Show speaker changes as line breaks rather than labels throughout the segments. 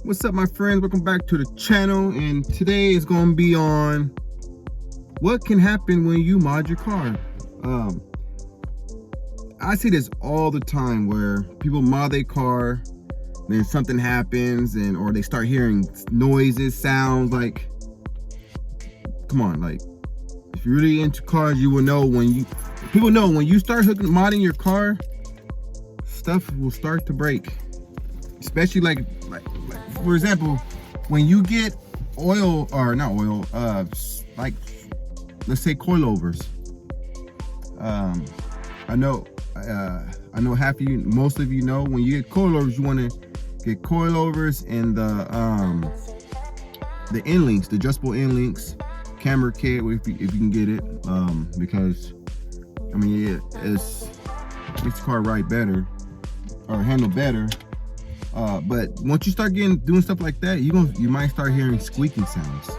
What's up, my friends? Welcome back to the channel, and today is going to be on what can happen when you mod your car. I see this all the time where people mod their car, then something happens, or they start hearing noises, sounds. Like, come on, like, if you're really into cars, you will know when you start modding your car, stuff will start to break. Especially like for example, when you get oil, or not oil, like, let's say coilovers. I know half of you, most of you know, when you get coilovers, you want to get coilovers and the end links, the adjustable end links, camera kit, if you can get it, because I mean, it makes the car ride better or handle better. But once you start doing stuff like that, you might start hearing squeaking sounds,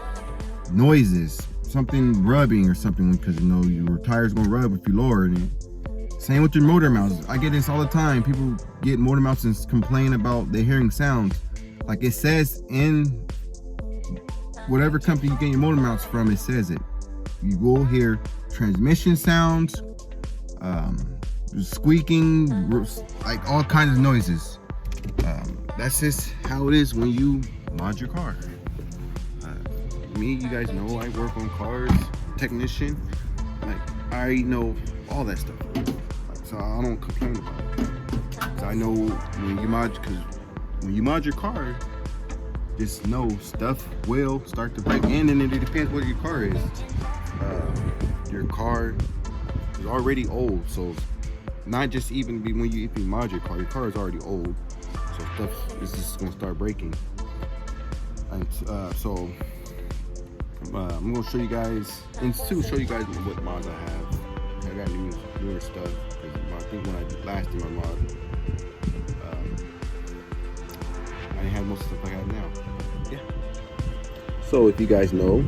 noises, something rubbing or something, because your tire's gonna rub if you lower it. Same with your motor mounts. I get this all the time. People get motor mounts and complain about they're hearing sounds. Like it says in whatever company you get your motor mounts from, it says it. You will hear transmission sounds, squeaking, like all kinds of noises. That's just how it is when you mod your car. Me, you guys know I work on cars, technician. Like, I know all that stuff. So I don't complain about it. So I know when you mod your car, just know stuff will start to break. And then it depends what your car is. Your car is already old, so not just even when you mod your car is already old. So stuff is just gonna start breaking. And so I'm gonna show you guys, and to show you guys what mods I have. I got newer stuff, because I think when I last did my mod, I didn't have most of the stuff I have now. Yeah. So if you guys know,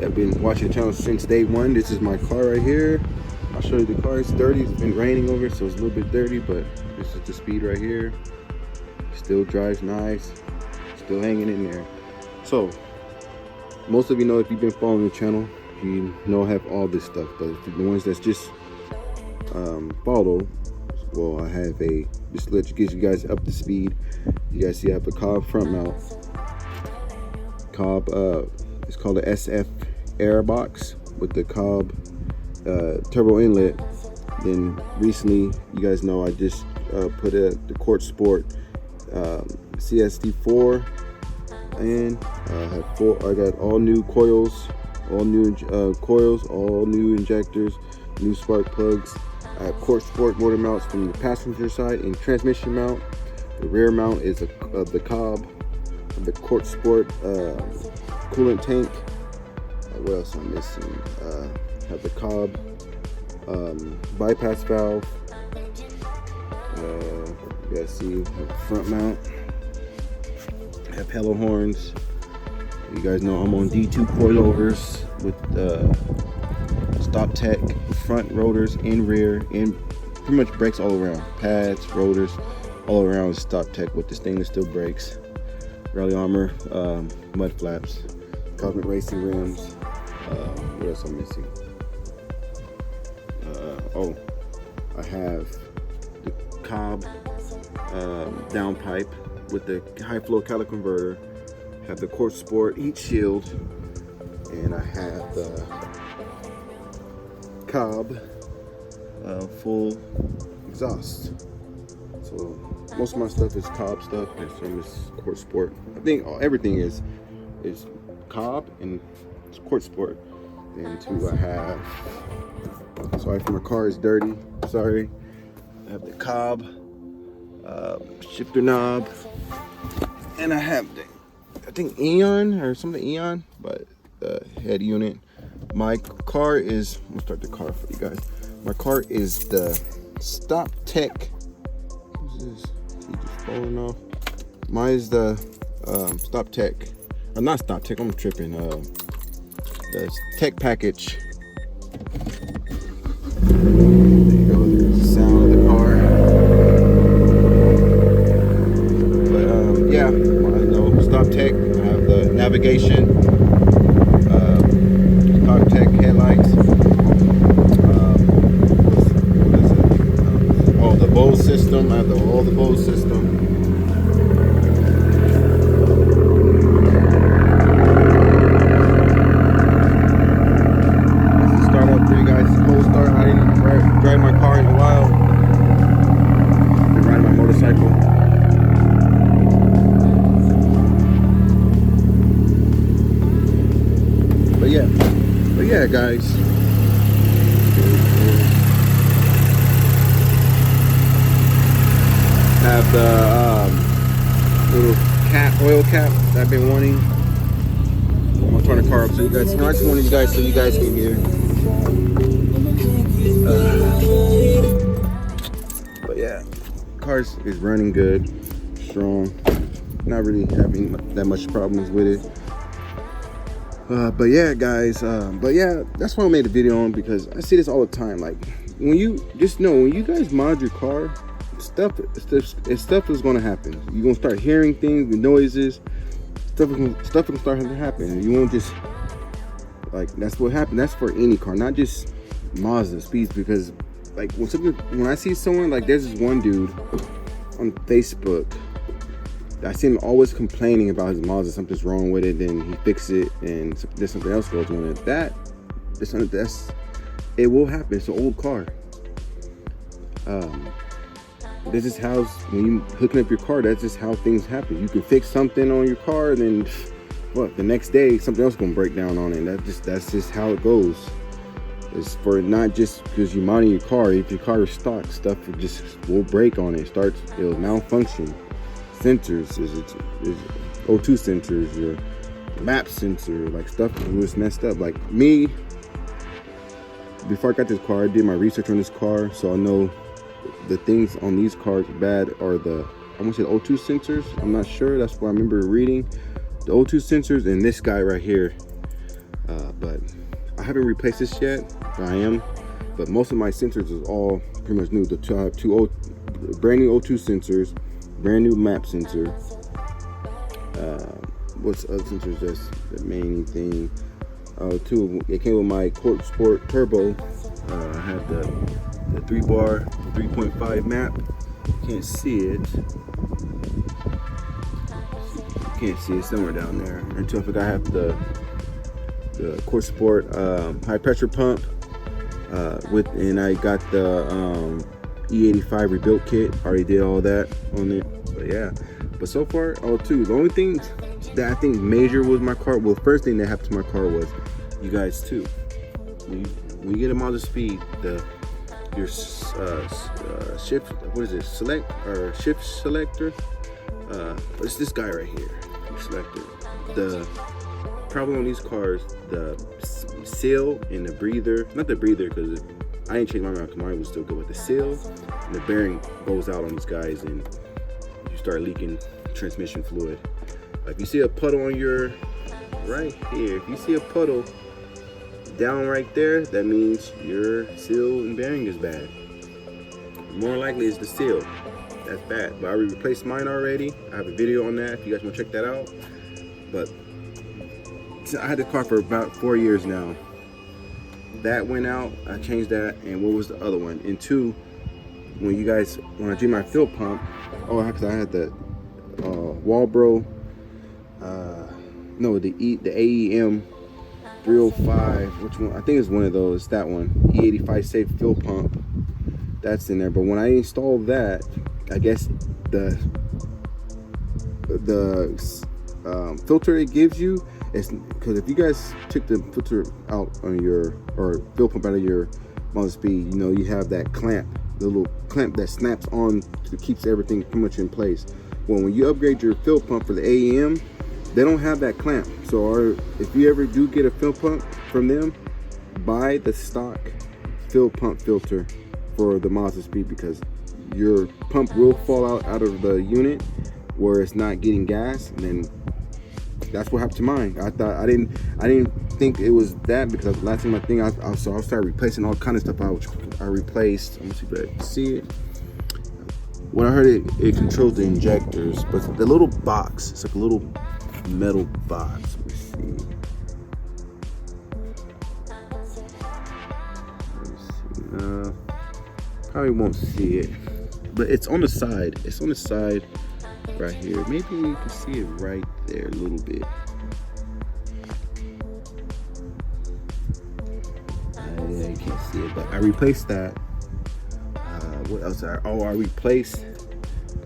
I've been watching the channel since day one. This is my car right here. I'll show you the car. It's dirty. It's been raining over, so it's a little bit dirty, but this is the speed right here. Still drives nice, still hanging in there. So most of you know, if you've been following the channel, you know I have all this stuff. But the ones that's just follow, well, I have just to get you guys up to speed. You guys see I have a Cobb front mount. Cobb, it's called the SF Air Box with the Cobb turbo inlet. Then recently, you guys know I just put the Court Sport CST4, and I got all new coils, all new injectors, new spark plugs. I have Court Sport motor mounts from the passenger side and transmission mount. The rear mount is the Cobb, the Court Sport coolant tank. What else am I missing? Have the Cobb bypass valve. You guys see the front mount. I have Hello horns. You guys know I'm on D2 coilovers with Stop Tech front rotors and rear, and pretty much brakes all around. Pads, rotors, all around with Stop Tech with the stainless steel brakes. Rally Armor, mud flaps, Cosmic Racing rims. What else I'm missing? I have the Cobb downpipe with the high flow catalytic converter. Have the Court Sport heat shield, and I have the Cobb full exhaust. So most of my stuff is Cobb stuff, and some is Court Sport. I think everything is Cobb and Court Sport. Then too, I have, sorry for my car is dirty, sorry. I have the Cobb shifter knob, and I have the, I think Eon or something Eon, but the head unit. My car is, I'm gonna start the car for you guys. My car is the Stop Tech. What's this? Is he just falling off? Mine is the Stop Tech, or not Stop Tech. I'm tripping. The Tech Package. There you go. There's the sound of the car. But yeah, I know Tech. I have the navigation, Tech headlights. What is it? Oh, the Bose system. I have all the Bose system. Start up for you guys. Cold start. I didn't drive my car in a while. Been riding my motorcycle. But yeah, guys. Have the little oil cap that I've been wanting. I'm gonna turn the car up so you guys. I just wanted you guys so you guys can hear. But yeah, car is running good, strong. Not really having that much problems with it. But yeah, guys. But yeah, that's why I made a video on, because I see this all the time. Like, when you just know, when you guys mod your car, stuff is gonna happen. You're gonna start hearing things, the noises, stuff is gonna start to happen. You won't just, like, that's what happened. That's for any car, not just Mazda speeds. Because like when I see someone, like, there's this one dude on Facebook, I see him always complaining about his Mazda, something's wrong with it, then he fixes it and there's something else goes on it. It will happen. It's an old car. This is how, when you hooking up your car, that's just how things happen. You can fix something on your car, and then what, the next day something else gonna break down on it. That's just how it goes. It's for not just because you're mounting your car. If your car is stock, stuff will break on it. It'll malfunction. Sensors, is O2 sensors, your map sensor, like, stuff was messed up. Like me, before I got this car, I did my research on this car, so I know the things on these cars bad are the, I want to say, the O2 sensors. I'm not sure. That's what I remember reading. The O2 sensors and this guy right here. But I haven't replaced this yet. I am. But most of my sensors is all pretty much new. The two brand new O2 sensors, brand new map sensor. What's other sensors? That's the main thing. It came with my Court Sport Turbo. I had the 3-bar 3.5 map. Can't see it. Can't see it, somewhere down there. Until I forgot I have the Court Sport high pressure pump and I got the E85 rebuilt kit. Already did all that on it. But yeah, but so far all two. The only thing that I think major was my car. Well, first thing that happened to my car was, you guys too. When you get a Mazda Speed, your shift, what is it? Select or shift selector. It's this guy right here. Selector. The problem on these cars, the seal and the breather. Not the breather, because I didn't change my mind. Mine was still good. With the seal and the bearing goes out on these guys, and you start leaking transmission fluid. If you see a puddle on your right here, if you see a puddle down right there, that means your seal and bearing is bad. More likely it's the seal. That's bad. But I replaced mine already. I have a video on that if you guys want to check that out. But I had the car for about 4 years now. That went out. I changed that. And what was the other one? And two, when I do my fuel pump, because I had the Walbro, the AEM 305, which one? I think it's one of those. That one, E85 safe fuel pump. That's in there. But when I installed that, I guess the filter it gives you is, because if you guys took the filter out on your, or fuel pump out of your Mazda Speed, you have that clamp, the little clamp that snaps on to keeps everything pretty much in place. Well, when you upgrade your fuel pump for the AEM, they don't have that clamp. So if you ever do get a fuel pump from them, buy the stock fuel pump filter for the Mazda Speed, because your pump will fall out of the unit where it's not getting gas, and then that's what happened to mine. I didn't think it was that, because last time I started replacing all kind of stuff. I replaced. Let me see if I can see it. When I heard it controls the injectors, but the little box, it's like a little metal box. Let me see. Probably won't see it, but it's on the side. It's on the side right here. Maybe you can see it right there a little bit. Yeah, you can't see it, but I replaced that. What else? I replaced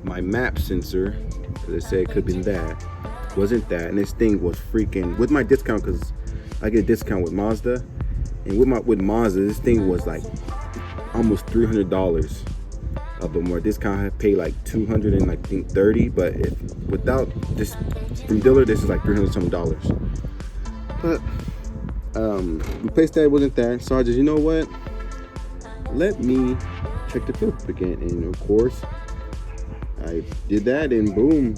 my map sensor because they said it could have been that. Wasn't that? And this thing was freaking with my discount, because I get a discount with Mazda, and with Mazda, this thing was like almost $300 but more discount. I paid like $230, but without this from dealer, this is like $300 something. But replaced that. Wasn't that, so I just, you know what, let me check the fuel pump again. And of course I did that, and boom,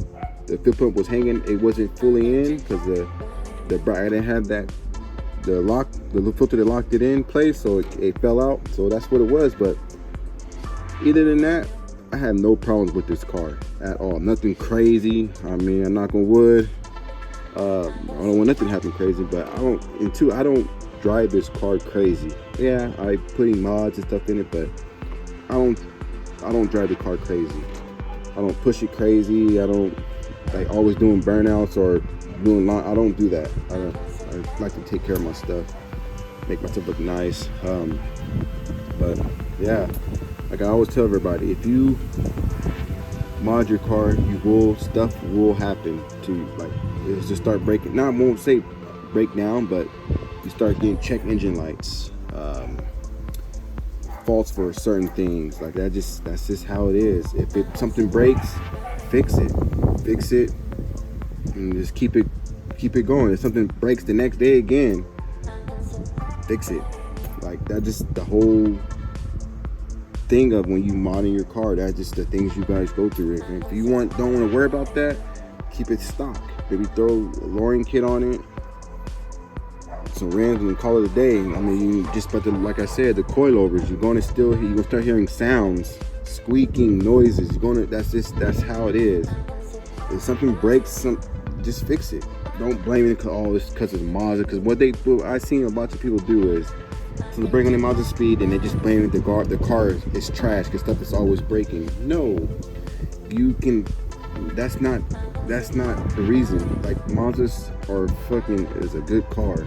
the fuel pump was hanging. It wasn't fully in because I didn't have the filter that locked it in place, so it fell out. So that's what it was. But other than that, I had no problems with this car at all. Nothing crazy. I mean, I'm knock on wood. I don't want nothing to happen crazy, but I don't drive this car crazy. Yeah, I putting mods and stuff in it, but I don't drive the car crazy. I don't push it crazy. I don't like always doing burnouts or doing I don't do that. I like to take care of my stuff, make myself look nice. But yeah, like I always tell everybody, if you mod your car, stuff will happen to, like, it'll just start breaking. Now I won't say break down, but you start getting check engine lights, faults for certain things like that. That's just how it is. If something breaks, fix it, and just keep it going. If something breaks the next day again, fix it. Like that, just the whole thing of when you modding your car. That's just the things you guys go through. And if you don't want to worry about that, keep it stock. Maybe throw a lowering kit on it, some rims, and call it a day. I mean, like I said, the coilovers, you're gonna start hearing sounds, squeaking noises. That's how it is. If something breaks, just fix it. Don't blame it because it's Mazda. Because what I've seen a bunch of people do is, so they bring on their Mazda speed and they just blame the car is trash because stuff is always breaking. No, that's not the reason. Like, Mazdas is a good car.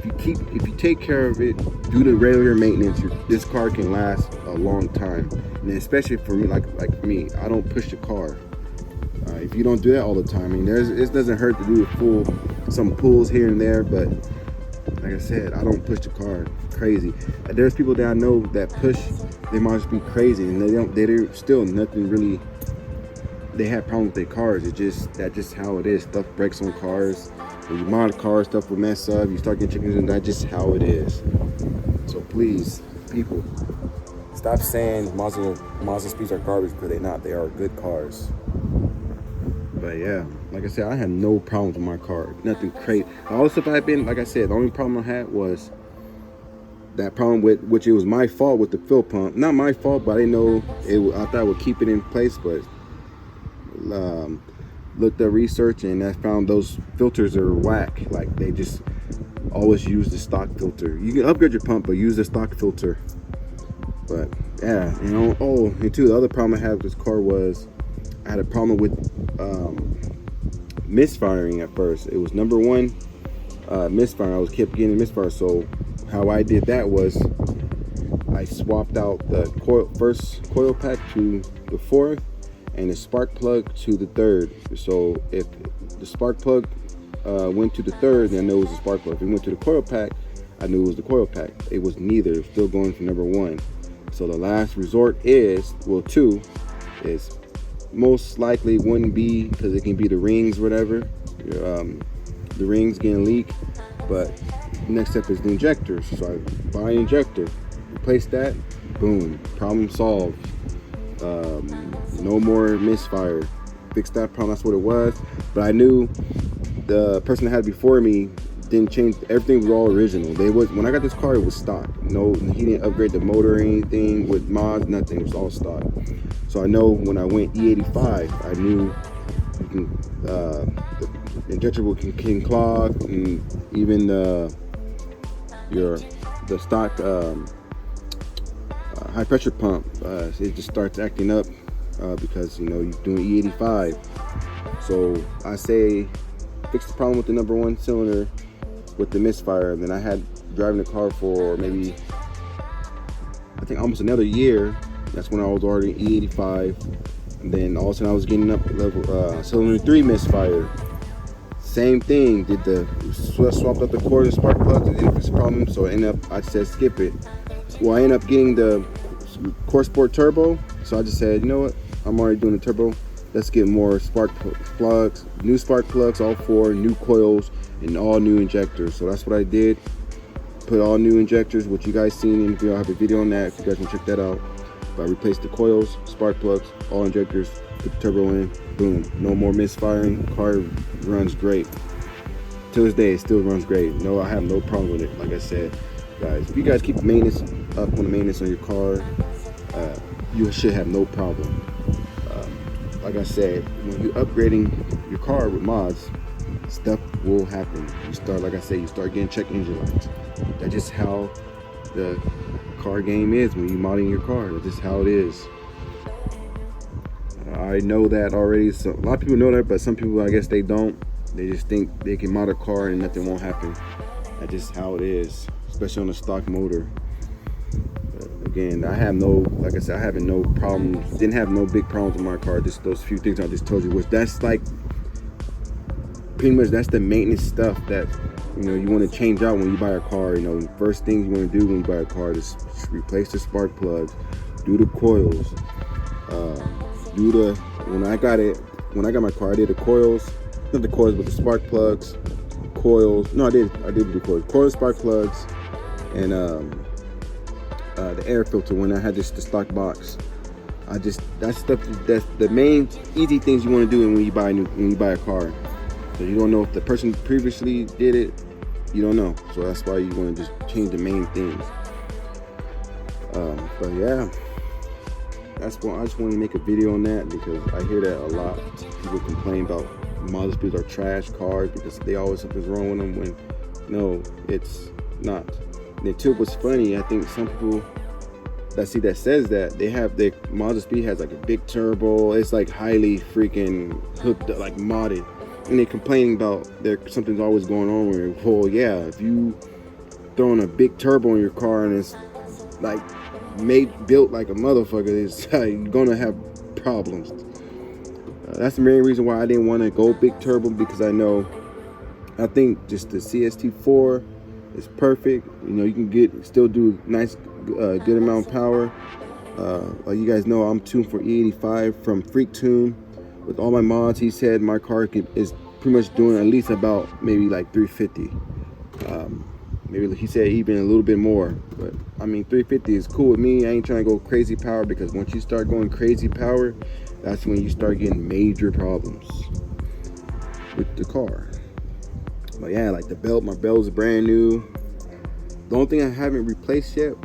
If you take care of it, do the regular maintenance, this car can last a long time. And especially for me, like me, I don't push the car. If you don't do that all the time, I mean, it doesn't hurt to do some pulls here and there, but like I said, I don't push the car crazy. There's people that I know that push, they might just be crazy, and they're still nothing really. They have problems with their cars. That's just how it is. Stuff breaks on cars. When you mod cars, stuff will mess up. You start getting chickens, and that's just how it is. So please, people, stop saying Mazda speeds are garbage, because they're not. They are good cars. But yeah, like I said, I had no problems with my car. Nothing crazy. All the stuff I've been, like I said, the only problem I had was that problem which it was my fault with the fuel pump. Not my fault, but I didn't know I thought I would keep it in place, but looked at research and I found those filters are whack. Like, they just always use the stock filter. You can upgrade your pump, but use the stock filter. But yeah, and too, the other problem I had with this car was I had a problem with misfiring at first. It was number one, misfire. I kept getting misfire. So how I did that was I swapped out the first coil pack to the fourth, and the spark plug to the third. So if the spark plug went to the third, then I knew it was the spark plug. If it went to the coil pack, I knew it was the coil pack. It was neither. It was still going for number one. So the last resort is, two, is most likely wouldn't be, because it can be the rings, whatever. The rings getting leaked. But next step is the injectors. So I buy an injector, replace that, boom, problem solved. No more misfire. Fixed that problem. That's what it was. But I knew the person that had before me didn't change. Everything was all original. When I got this car, it was stock. No, he didn't upgrade the motor or anything with mods. Nothing. It was all stock. So I know when I went E85, I knew the injector can clog, and even the stock high pressure pump, it just starts acting up because you're doing E85. So I say fix the problem with the number one cylinder with the misfire. And then I had driving the car for maybe, I think, almost another year. That's when I was already E85. And then all of a sudden I was getting up level cylinder 3 misfire. Same thing, swapped out the core and spark plugs and didn't fix the problem. So I said skip it. Well, I ended up getting the Core Sport Turbo. So I just said, you know what, I'm already doing the turbo. Let's get more spark plugs, new spark plugs, all 4, new coils, and all new injectors. So that's what I did. Put all new injectors, which you guys seen in the video. I have a video on that if you guys can check that out. But I replaced the coils, spark plugs, all injectors, put the turbo in, boom. No more misfiring. Car runs great. To this day, it still runs great. No, I have no problem with it. Like I said, guys, if you guys keep maintenance up on the maintenance on your car, you should have no problem. Like I said, when you're upgrading your car with mods, stuff will happen. You start getting check engine lights. That's just how the car game is when you're modding your car. That's just how it is. I know that already. So a lot of people know that, but some people, I guess, they don't. They just think they can mod a car and nothing won't happen. That's just how it is, especially on a stock motor. Again, I have no, like I said, I have no problems. Didn't have no big problems with my car. Just those few things I just told you, which that's like pretty much that's the maintenance stuff that you want to change out when you buy a car. First thing you want to do when you buy a car is replace the spark plugs, do the coils, when I got my car, I did the coils, not the coils, but the spark plugs, coils. No, I did do coils, spark plugs, and the air filter when I had the stock box. That's stuff. That's the main easy things you want to do when you buy a car. So you don't know if the person previously did it. You don't know. So that's why you want to just change the main things. But yeah, that's why I just wanted to make a video on that, because I hear that a lot. People complain about Mazda speeds are trash cars because they always something's wrong with them, when no, it's not. And then too, what's funny, I think some people that says that they have their Mazda Speed has like a big turbo. It's like highly freaking hooked up, like modded, and they're complaining about something's always going on with it. Well, yeah, if you throwing a big turbo in your car and it's like built like a motherfucker, you're gonna have problems. That's the main reason why I didn't want to go big turbo, because I think just the CST4 is perfect. You can still do nice, good amount of power. Like you guys know, I'm tuned for E85 from Freak Tune. With all my mods, he said my car is pretty much doing at least about maybe like 350. Maybe he said even a little bit more. But I mean, 350 is cool with me. I ain't trying to go crazy power, because once you start going crazy power, that's when you start getting major problems with the car. But yeah, like my belt is brand new. The only thing I haven't replaced yet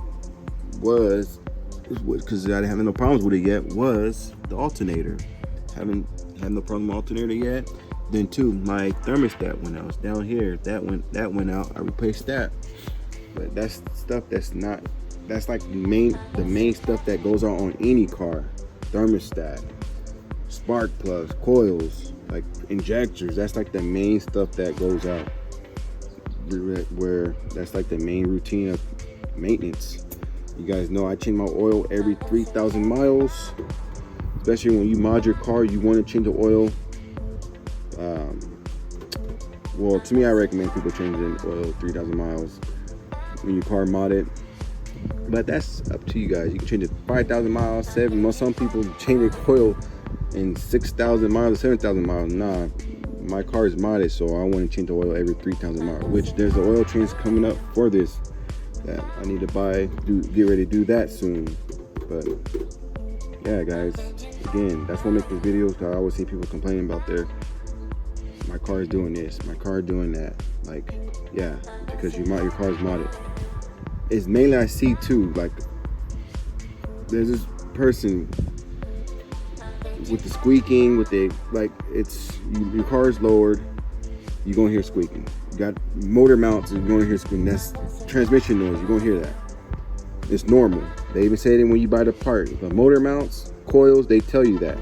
was because I didn't have no problems with it yet, was the alternator. Haven't had no problem with the alternator yet. Then too, my thermostat when I was down here, that went out. I replaced that. But that's stuff that's like the main stuff that goes on any car. Thermostat, spark plugs, coils, like injectors. That's like the main stuff that goes out, where that's like the main routine of maintenance. You guys know I change my oil every 3,000 miles. Especially when you mod your car, you want to change the oil. Well, to me, I recommend people changing oil 3,000 miles when your car modded. But that's up to you guys. You can change it 5,000 miles, 7. Some people change their oil in 6,000 miles or 7,000 miles. Nah, my car is modded, so I want to change the oil every 3,000 miles. Which there's the oil change coming up for this that I need to get ready to do that soon. But yeah, guys, again, that's what makes this video. Cause I always see people complaining about my car is doing this, my car doing that. Like, yeah, because your car is modded. It's mainly I see too, like there's this person with the squeaking, with the your car's lowered, you're gonna hear squeaking. You got motor mounts, you're gonna hear squeaking. That's transmission noise. You're gonna hear that. It's normal. They even say that when you buy the part, the motor mounts, coils, they tell you that.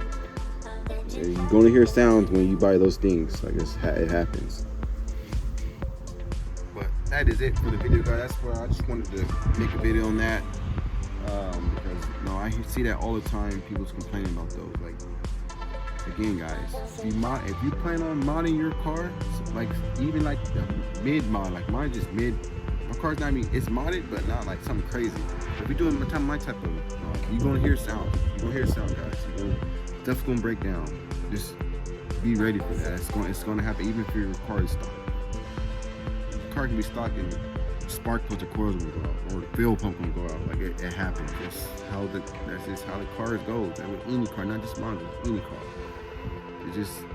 You're gonna hear sounds when you buy those things. Like it happens. But that is it for the video, guys. That's where I just wanted to make a video on that. Because I see that all the time. People's complaining about those. Like, again, guys, if you plan on modding your car, like even like the mid mod, like mine just mid. My car's not it's modded, but not like something crazy. If you're doing my type of, you're gonna hear sound. You're gonna hear sound, guys. Stuff's gonna break down. Just be ready for that. It's gonna happen even if your car is stock. The car can be stock and spark plugs or coils will go out, or the fuel pump will go out. Like it happens. That's just how the cars go. That with any car, not just mine, but any car.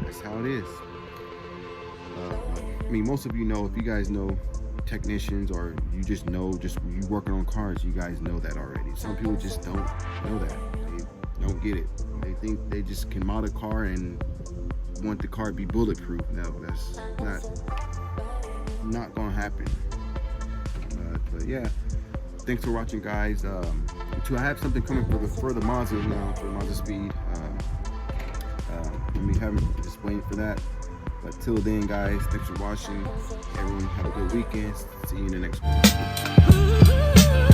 That's how it is. I mean, most of you know, if you guys know technicians, or you just know, you working on cars, you guys know that already. Some people just don't know that. They don't get it. They think they just can mod a car and want the car to be bulletproof. No, that's not gonna happen. But yeah, thanks for watching, guys. I have something coming for the Mazda now, for Mazda Speed. We haven't, just waiting for that. But till then, guys, thanks for watching. Everyone have a good weekend. See you in the next one.